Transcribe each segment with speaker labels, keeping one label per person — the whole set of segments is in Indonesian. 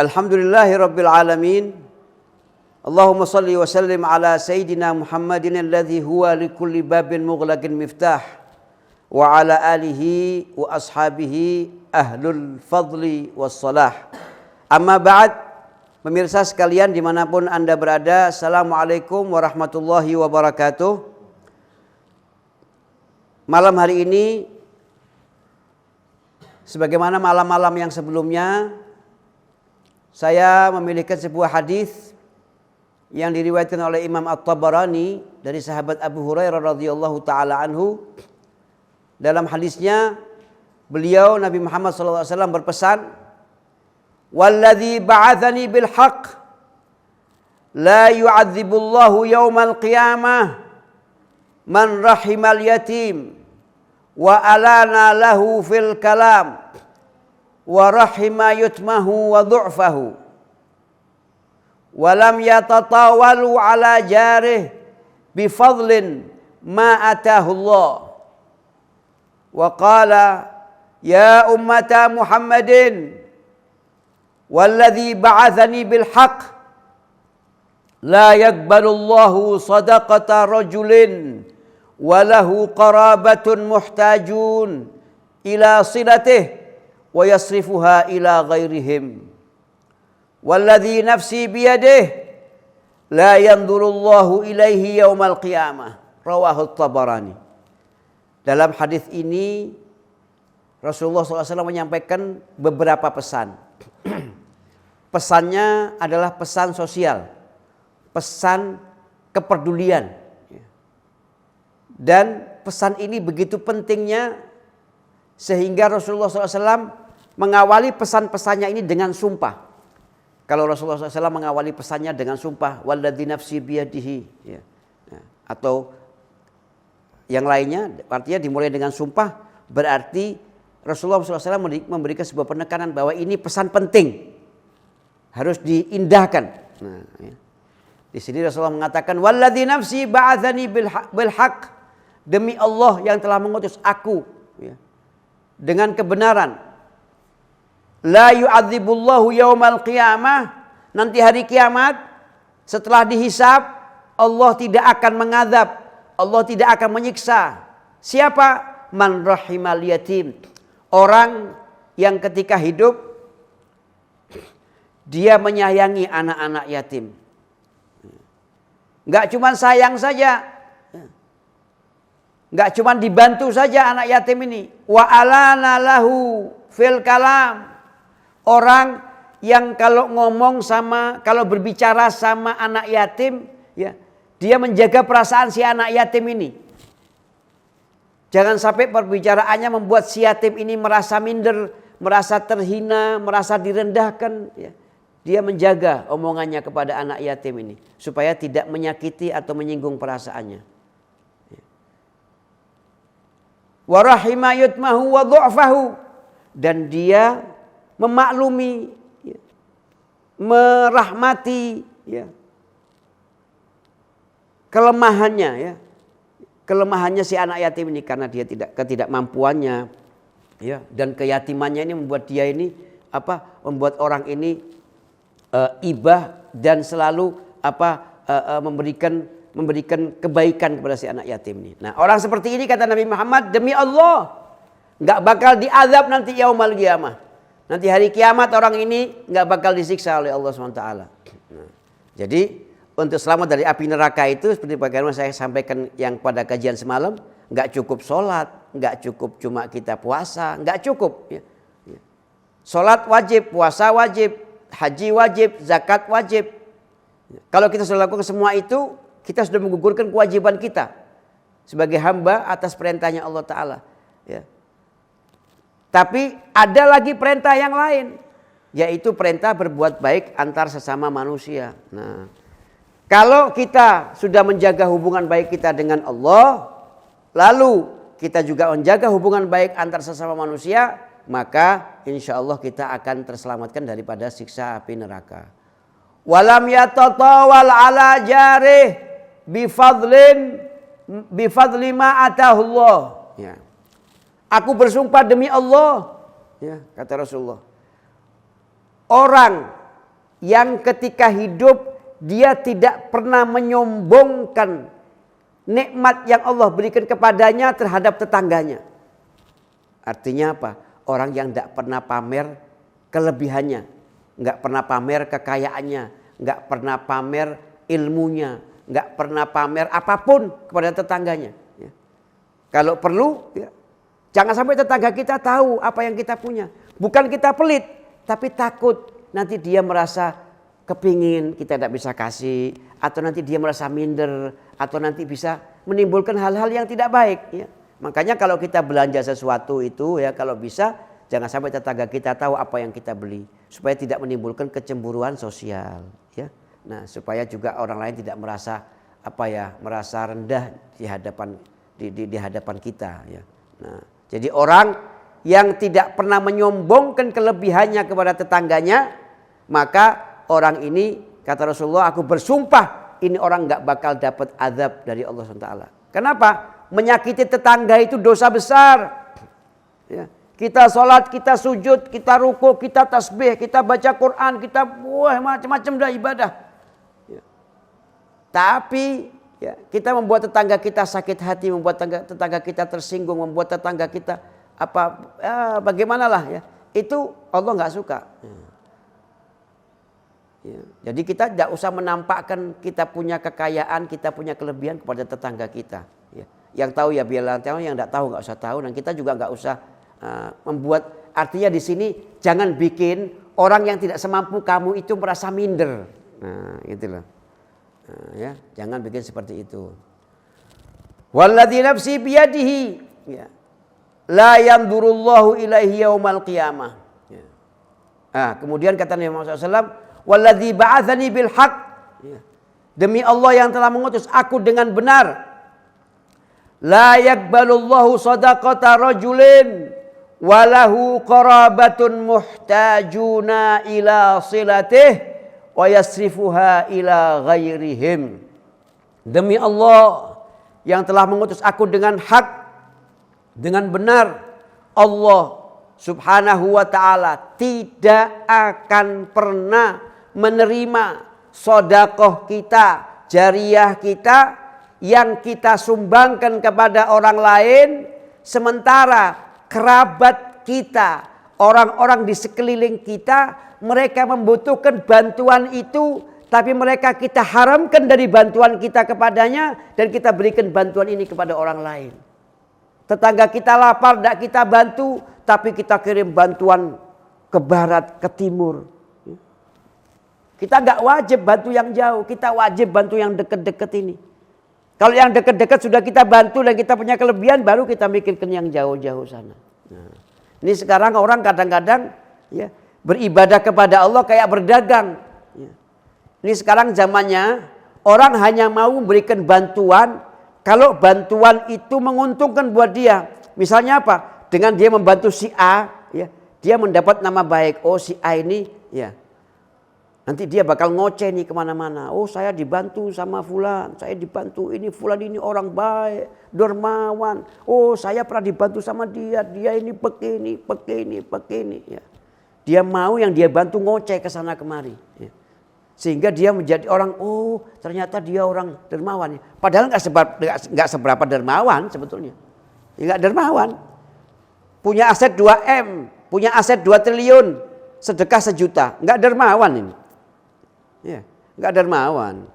Speaker 1: Alhamdulillahi Rabbil Alamin. Allahumma salli wa sallim ala Sayyidina Muhammadin alladhi huwa likulli babin mughlaqin miftah. Wa ala alihi wa ashabihi ahlul fadli was salah. Amma ba'd, pemirsa sekalian dimanapun anda berada, assalamualaikum warahmatullahi wabarakatuh. Malam hari ini, sebagaimana malam-malam yang sebelumnya, saya memiliki sebuah hadis yang diriwayatkan oleh Imam At-Tabarani dari sahabat Abu Hurairah radhiyallahu taala anhu. Dalam hadisnya beliau Nabi Muhammad SAW berpesan, "Walladzi ba'atsani bil haqq la yu'adzibullahu yaumal qiyamah man rahimal yatim wa alana lahu fil kalam wa rahima yutmahu wa du'fahu wa lam yatatawalu ala jarih bifadlin ma atahu Allah wa qala ya ummata Muhammadin walladhi ba'athani bil haqq la yaqbalu Allahu sadaqata rajulin walahu qarabatun muhtajun ila silatih wa yasrifuha ila ghairihim walladhi nafsi biyadih la yanzurullahu ilaihi yaumal qiyamah." Rawahu Tabarani. Dalam hadis ini Rasulullah SAW menyampaikan beberapa pesan. Pesannya adalah pesan sosial, pesan kepedulian. Dan pesan ini begitu pentingnya sehingga Rasulullah SAW mengawali pesan-pesannya ini dengan sumpah. Kalau Rasulullah SAW mengawali pesannya dengan sumpah, walladzi nafsi biyadihi, ya. Atau yang lainnya, artinya dimulai dengan sumpah, berarti Rasulullah SAW memberikan sebuah penekanan bahwa ini pesan penting, harus diindahkan. Nah, ya. Di sini Rasulullah mengatakan, walladzi nafsi ba'atsani bil haqq, demi Allah yang telah mengutus aku, ya, dengan kebenaran. La yu'adzibullahu yaumal qiyamah, nanti hari kiamat setelah dihisab Allah tidak akan mengadab, Allah tidak akan menyiksa. Siapa? Man rahimal yatim, orang yang ketika hidup dia menyayangi anak-anak yatim. Enggak cuma sayang saja, enggak cuma dibantu saja anak yatim ini. Wa alana lahu fil kalam, orang yang kalau ngomong sama, kalau berbicara sama anak yatim, ya, dia menjaga perasaan si anak yatim ini. Jangan sampai perbicaraannya membuat si yatim ini merasa minder, merasa terhina, merasa direndahkan. Ya. Dia menjaga omongannya kepada anak yatim ini supaya tidak menyakiti atau menyinggung perasaannya. Ya. Wa rahima yutmahu wa du'fahu, dan dia memaklumi, ya, merahmati, ya, kelemahannya, ya, kelemahannya si anak yatim ini karena dia ketidakmampuannya, ya, dan keyatimannya ini membuat dia ini membuat orang ini ibah dan selalu memberikan kebaikan kepada si anak yatim ini. Nah, orang seperti ini kata Nabi Muhammad, demi Allah nggak bakal diazab nanti yaumal qiyamah. Nanti hari kiamat orang ini nggak bakal disiksa oleh Allah SWT. Nah, jadi untuk selamat dari api neraka itu seperti bagaimana saya sampaikan yang pada kajian semalam, nggak cukup sholat, nggak cukup cuma kita puasa, nggak cukup. Ya. Sholat wajib, puasa wajib, haji wajib, zakat wajib. Kalau kita sudah lakukan semua itu, kita sudah menggugurkan kewajiban kita sebagai hamba atas perintahnya Allah Ta'ala. Ya. Tapi ada lagi perintah yang lain, yaitu perintah berbuat baik antar sesama manusia. Nah, kalau kita sudah menjaga hubungan baik kita dengan Allah, lalu kita juga menjaga hubungan baik antar sesama manusia, maka insya Allah kita akan terselamatkan daripada siksa api neraka. Walam yatatawal ala jarih bifadli ma atahullah. Ya. Aku bersumpah demi Allah, ya, kata Rasulullah. Orang yang ketika hidup dia tidak pernah menyombongkan nikmat yang Allah berikan kepadanya terhadap tetangganya. Artinya apa? Orang yang tidak pernah pamer kelebihannya, nggak pernah pamer kekayaannya, nggak pernah pamer ilmunya, nggak pernah pamer apapun kepada tetangganya. Ya. Kalau perlu, ya, jangan sampai tetangga kita tahu apa yang kita punya. Bukan kita pelit, tapi takut nanti dia merasa kepingin kita tidak bisa kasih, atau nanti dia merasa minder, atau nanti bisa menimbulkan hal-hal yang tidak baik. Ya. Makanya kalau kita belanja sesuatu itu, ya kalau bisa jangan sampai tetangga kita tahu apa yang kita beli, supaya tidak menimbulkan kecemburuan sosial. Ya. Nah, supaya juga orang lain tidak merasa merasa rendah di hadapan kita. Ya. Nah, jadi orang yang tidak pernah menyombongkan kelebihannya kepada tetangganya, maka orang ini kata Rasulullah, aku bersumpah ini orang nggak bakal dapat azab dari Allah SWT. Kenapa? Menyakiti tetangga itu dosa besar. Ya. Kita sholat, kita sujud, kita ruku, kita tasbih, kita baca Quran, kita macam-macam dah ibadah. Ya. Tapi ya, kita membuat tetangga kita sakit hati, membuat tetangga kita tersinggung, membuat tetangga kita bagaimanalah ya. Itu Allah nggak suka. Ya. Jadi kita tidak usah menampakkan kita punya kekayaan, kita punya kelebihan kepada tetangga kita. Ya. Yang tahu ya biarlah tahu, yang tidak tahu nggak usah tahu, dan kita juga nggak usah membuat. Artinya di sini jangan bikin orang yang tidak semampu kamu itu merasa minder. Nah, itulah. Nah, ya, jangan bikin seperti itu. Walladzi nafsi biyadihi, ya. La yandurullahu ilaihi yaumal qiyamah. Ya. Nah, kemudian kata Nabi Muhammad SAW, walladzi ba'atsani bil haqq. Ya. Demi Allah yang telah mengutus aku dengan benar. La yakbalullahu sadaqata rajulin walahu qarabatun muhtajuna ila silatih wa yasrifuha ila ghairihim. Demi Allah yang telah mengutus aku dengan hak, dengan benar, Allah Subhanahu wa ta'ala tidak akan pernah menerima sedekah kita, jariah kita yang kita sumbangkan kepada orang lain, sementara kerabat kita, orang-orang di sekeliling kita, mereka membutuhkan bantuan itu, tapi mereka kita haramkan dari bantuan kita kepadanya, dan kita berikan bantuan ini kepada orang lain. Tetangga kita lapar, tidak kita bantu, tapi kita kirim bantuan ke barat, ke timur. Kita nggak wajib bantu yang jauh, kita wajib bantu yang dekat-dekat ini. Kalau yang dekat-dekat sudah kita bantu dan kita punya kelebihan, baru kita mikirkan yang jauh-jauh sana. Nah, ini sekarang orang kadang-kadang ya, beribadah kepada Allah kayak berdagang. Ya. Ini sekarang zamannya orang hanya mau memberikan bantuan kalau bantuan itu menguntungkan buat dia. Misalnya apa? Dengan dia membantu si A, ya, dia mendapat nama baik. Oh, si A ini, ya, nanti dia bakal ngoceh nih kemana-mana. Oh, saya dibantu sama fulan, saya dibantu ini, fulan ini orang baik, dermawan. Oh, saya pernah dibantu sama dia, dia ini begini. Ya. Dia mau yang dia bantu ngoceh ke sana kemari. Ya. Sehingga dia menjadi orang, oh ternyata dia orang dermawan. Padahal nggak seberapa dermawan sebetulnya. Ya, nggak dermawan. Punya aset 2M, punya aset 2 triliun, sedekah 1 juta. Nggak dermawan ini. Ya, nggak dermawan.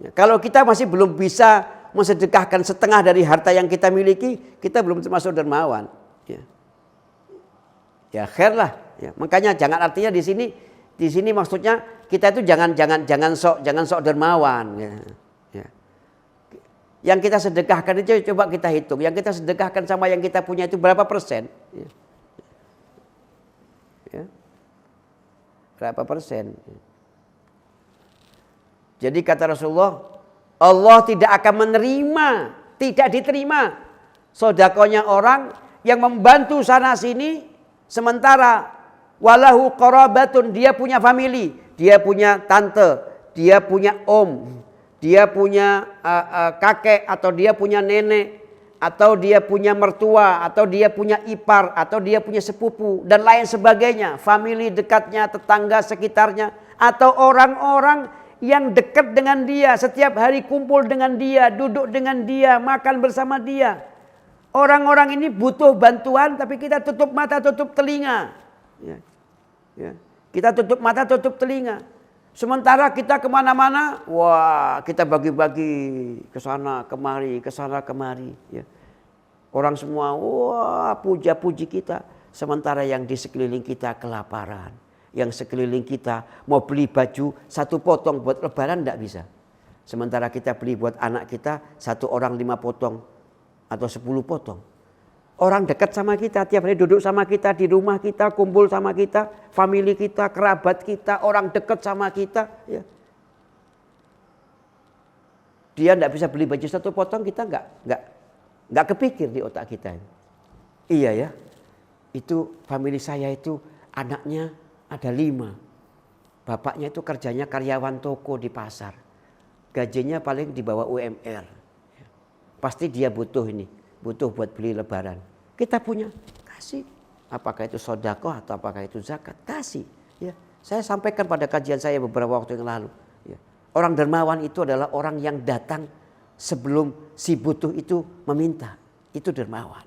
Speaker 1: Ya, kalau kita masih belum bisa mensedekahkan setengah dari harta yang kita miliki, kita belum termasuk dermawan. Ya, ya khair lah. Ya, makanya jangan, artinya di sini maksudnya kita itu jangan sok dermawan. Ya, ya. Yang kita sedekahkan itu coba kita hitung. Yang kita sedekahkan sama yang kita punya itu berapa persen? Ya. Ya. Berapa persen? Ya. Jadi kata Rasulullah, Allah tidak akan menerima, tidak diterima sedekahnya orang yang membantu sana sini, sementara walahu qarabatun, dia punya family, dia punya tante, dia punya om, dia punya kakek, atau dia punya nenek, atau dia punya mertua, atau dia punya ipar, atau dia punya sepupu dan lain sebagainya, family dekatnya, tetangga sekitarnya. atau orang-orang yang dekat dengan dia, setiap hari kumpul dengan dia, duduk dengan dia, makan bersama dia. Orang-orang ini butuh bantuan, tapi kita tutup mata, tutup telinga. Ya. Kita tutup mata, tutup telinga. Sementara kita kemana-mana, wah kita bagi-bagi ke sana kemari, ke sana kemari. Ya. Orang semua, wah puja-puji kita. Sementara yang di sekeliling kita kelaparan. Yang sekeliling kita mau beli baju 1 potong buat lebaran tidak bisa. Sementara kita beli buat anak kita 1 orang 5 potong atau 10 potong. Orang dekat sama kita, tiap hari duduk sama kita, di rumah kita, kumpul sama kita, famili kita, kerabat kita, orang dekat sama kita. Ya. Dia tidak bisa beli baju 1 potong, kita nggak kepikir di otak kita. Iya ya, itu famili saya itu anaknya ada 5. Bapaknya itu kerjanya karyawan toko di pasar. Gajinya paling di bawah UMR. Pasti dia butuh ini. Butuh buat beli lebaran. Kita punya, kasih. Apakah itu sedekah atau apakah itu zakat. Kasih. Ya. Saya sampaikan pada kajian saya beberapa waktu yang lalu. Ya. Orang dermawan itu adalah orang yang datang sebelum si butuh itu meminta. Itu dermawan.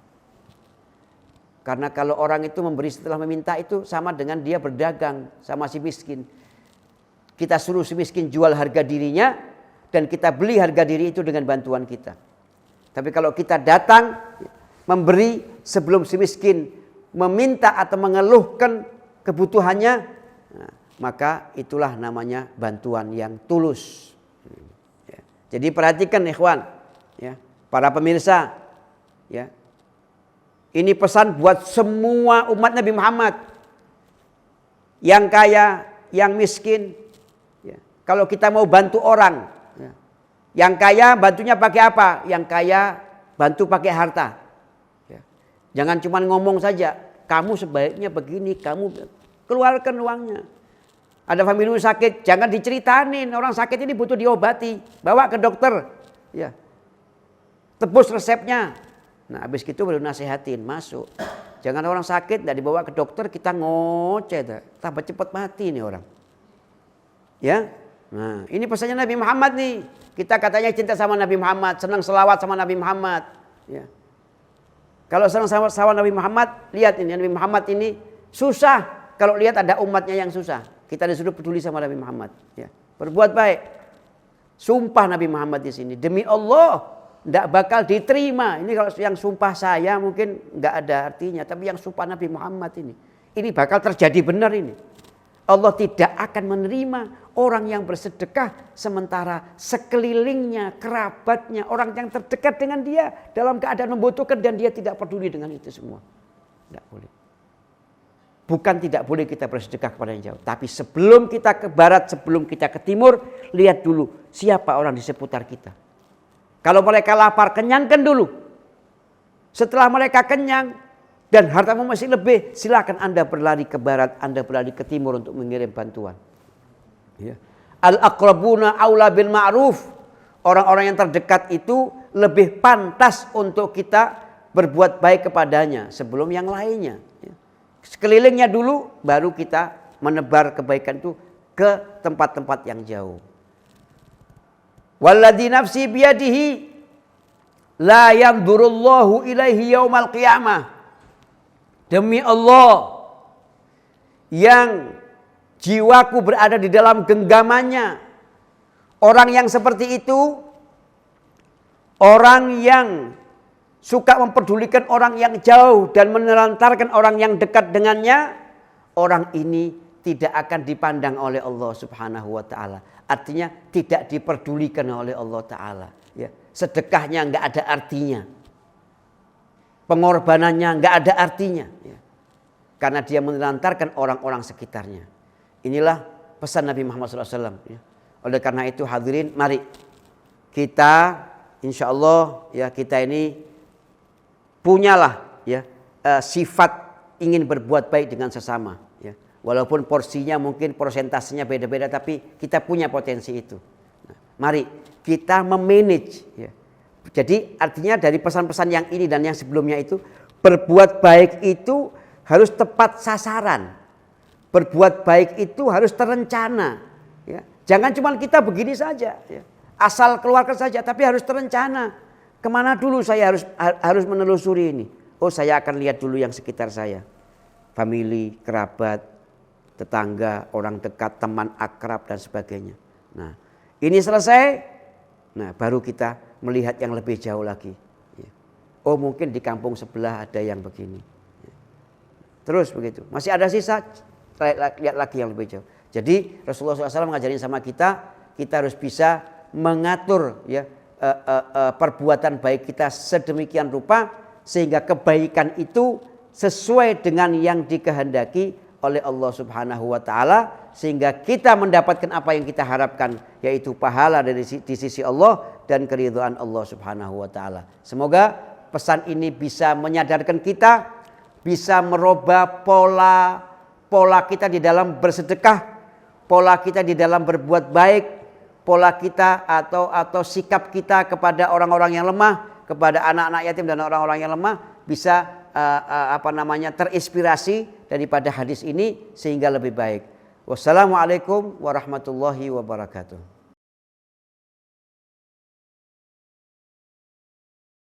Speaker 1: Karena kalau orang itu memberi setelah meminta itu sama dengan dia berdagang sama si miskin. Kita suruh si miskin jual harga dirinya dan kita beli harga diri itu dengan bantuan kita. Tapi kalau kita datang memberi sebelum si miskin meminta atau mengeluhkan kebutuhannya, nah, maka itulah namanya bantuan yang tulus. Ya. Jadi perhatikan ikhwan, ya, para pemirsa, ya. Ini pesan buat semua umat Nabi Muhammad. Yang kaya, yang miskin. Ya. Kalau kita mau bantu orang. Ya. Yang kaya bantunya pakai apa? Yang kaya bantu pakai harta. Ya. Jangan cuma ngomong saja. Kamu sebaiknya begini, kamu keluarkan uangnya. Ada famili sakit, jangan diceritainin. Orang sakit ini butuh diobati. Bawa ke dokter. Ya. Tebus resepnya. Nah habis itu baru nasihatin, masuk. Jangan orang sakit tidak dibawa ke dokter, kita ngoceh. Tambah cepat mati nih orang. Ya, nah ini pesannya Nabi Muhammad nih. Kita katanya cinta sama Nabi Muhammad, senang selawat sama Nabi Muhammad. Ya. Kalau senang sama Nabi Muhammad, lihat ini Nabi Muhammad ini susah. Kalau lihat ada umatnya yang susah, kita disuruh peduli sama Nabi Muhammad. Ya. Berbuat baik. Sumpah Nabi Muhammad di sini, demi Allah. Tidak bakal diterima. Ini kalau yang sumpah saya mungkin nggak ada artinya. Tapi yang sumpah Nabi Muhammad ini bakal terjadi benar ini. Allah tidak akan menerima orang yang bersedekah sementara sekelilingnya, kerabatnya, orang yang terdekat dengan dia dalam keadaan membutuhkan dan dia tidak peduli dengan itu semua. Tidak boleh. Bukan tidak boleh kita bersedekah kepada yang jauh. Tapi sebelum kita ke barat, sebelum kita ke timur, lihat dulu siapa orang di seputar kita. Kalau mereka lapar, kenyangkan dulu. Setelah mereka kenyang dan hartamu masih lebih, silakan Anda berlari ke barat, Anda berlari ke timur untuk mengirim bantuan. Ya. Al-aqrabuna aula bil ma'ruf. Orang-orang yang terdekat itu lebih pantas untuk kita berbuat baik kepadanya sebelum yang lainnya. Ya. Sekelilingnya dulu, baru kita menebar kebaikan itu ke tempat-tempat yang jauh. Walladzi nafsi biyadihi la yanzurullahu ilaihi yaumal qiyamah. Demi Allah yang jiwaku berada di dalam genggamannya. Orang yang seperti itu, orang yang suka memperdulikan orang yang jauh dan menelantarkan orang yang dekat dengannya, orang ini tidak akan dipandang oleh Allah Subhanahu wa taala. Artinya tidak diperdulikan oleh Allah Ta'ala. Ya. Sedekahnya nggak ada artinya. Pengorbanannya nggak ada artinya. Ya. Karena dia menelantarkan orang-orang sekitarnya. Inilah pesan Nabi Muhammad SAW. Ya. Oleh karena itu hadirin, mari kita insya Allah ya kita ini punyalah ya sifat ingin berbuat baik dengan sesama. Ya. Walaupun porsinya mungkin persentasenya beda-beda, tapi kita punya potensi itu. Nah, mari kita memanage. Ya. Jadi artinya dari pesan-pesan yang ini dan yang sebelumnya itu, berbuat baik itu harus tepat sasaran. Berbuat baik itu harus terencana. Ya. Jangan cuma kita begini saja. Ya. Asal keluarkan saja, tapi harus terencana. Kemana dulu saya harus menelusuri ini. Oh, saya akan lihat dulu yang sekitar saya. Famili, kerabat, tetangga, orang dekat, teman akrab dan sebagainya. Nah, ini selesai. Nah, baru kita melihat yang lebih jauh lagi. Ya. Oh, mungkin di kampung sebelah ada yang begini. Ya. Terus begitu. Masih ada sisa, lihat lagi yang lebih jauh. Jadi Rasulullah SAW mengajarin sama kita harus bisa mengatur ya perbuatan baik kita sedemikian rupa sehingga kebaikan itu sesuai dengan yang dikehendaki oleh Allah Subhanahu wa taala sehingga kita mendapatkan apa yang kita harapkan yaitu pahala di sisi Allah dan keridhaan Allah Subhanahu wa taala. Semoga pesan ini bisa menyadarkan kita, bisa merubah pola kita di dalam bersedekah, pola kita di dalam berbuat baik, pola kita atau sikap kita kepada orang-orang yang lemah, kepada anak-anak yatim dan orang-orang yang lemah bisa terinspirasi daripada hadis ini sehingga lebih baik. Wassalamualaikum warahmatullahi wabarakatuh.